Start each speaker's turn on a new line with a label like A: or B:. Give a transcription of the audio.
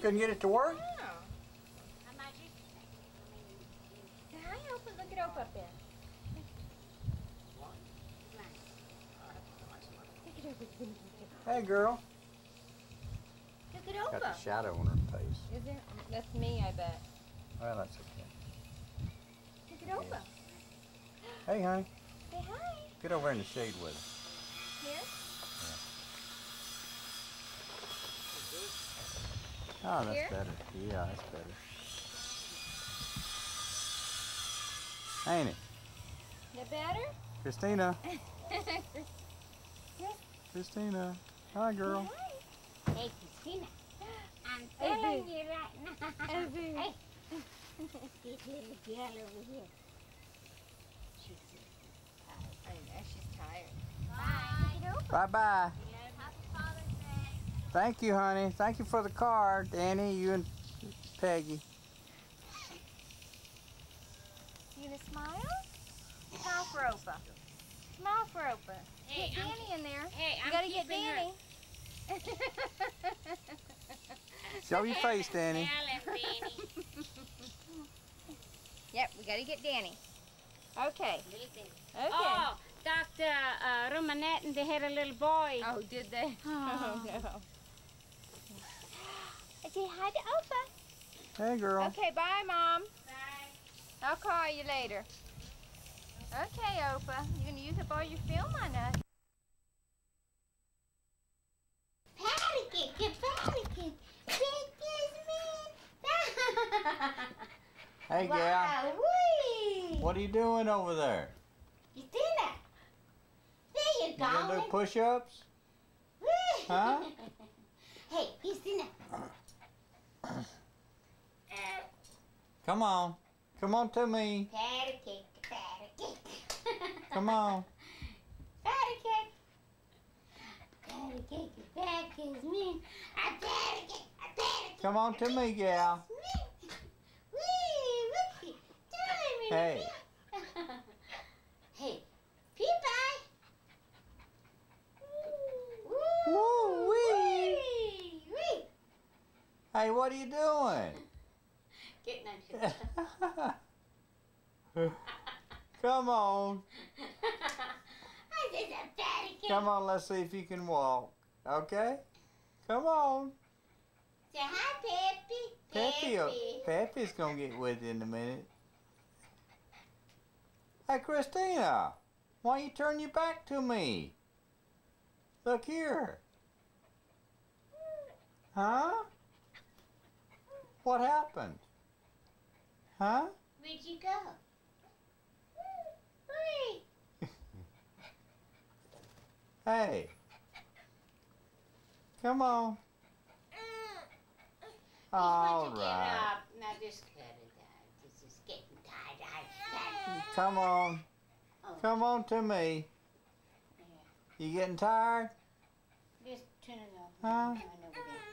A: Couldn't get it to work?
B: No. Hi, Opa. Look at Opa up there. Look at Opa.
A: Hey, girl.
B: Look at Opa.
A: Got the shadow on her face.
B: Is there? That's me, I bet.
A: Well, that's okay.
B: Look at Opa.
A: Hey, honey.
B: Say hi.
A: Get over in the shade with us.
B: Here?
A: Oh, that's
B: Here?
A: better. Yeah, that's better. Ain't it?
B: Is that better?
A: Christina. Christina. Hi, girl.
C: Hey, Christina. I'm telling you right now. Hey. This little girl over here. She's tired.
B: I know, she's tired.
C: Bye.
A: Bye-bye.
C: Happy Father's Day.
A: Thank you, honey. Thank you for the card, Danny, you and Peggy.
B: You gonna smile? Smile for Opa. Smile for Opa.
C: Hey,
B: Get Danny in there.
C: Hey,
B: You
C: I'm
B: gotta get
C: keeping
B: Danny.
A: Show your face, Danny.
B: Yep, we gotta get Danny. Okay. Okay.
C: Oh, Dr. Romanette and they had a little boy.
B: Oh, did they?
C: Oh.
B: No. Say hi to Opa.
A: Hey, girl.
B: Okay, bye, Mom.
C: Bye.
B: I'll call you later. Okay, Opa. You gonna use up all your film on us?
C: Patty cake, patty cake. Cake is me.
A: Hey, gal.
C: Wee.
A: What are you doing over there?
C: Christina. There you
A: You gonna
C: go.
A: do push-ups?
C: Wee.
A: Huh?
C: Hey, Christina.
A: Come on. Come on to me.
C: Patty cake, patty cake.
A: Come on.
C: Patty cake. Patty cake, that is me. A patty cake, a patty cake.
A: Come on to me, gal.
C: Wee, wee.
A: Hey.
C: Hey, Pee-Pie.
A: Woo-wee.
C: Wee.
A: Hey, what are you doing?
C: Getting on here.
A: Come on.
C: This is a patty cake.
A: Come on, let's see if you can walk. Okay? Come on.
C: Say hi, Peppy.
A: Peppy's gonna get with you in a minute. Hey, Christina, why you turn your back to me? Look here. Huh? What happened? Huh?
C: Where'd you go? Wee.
A: Hey. Come on. All
C: Get
A: right.
C: up. Now just cut it out. This is getting tired.
A: Come on.
C: Oh.
A: Come on to me.
C: Yeah.
A: You getting tired?
C: Just turn it off.
A: Huh?
C: Turn it over there.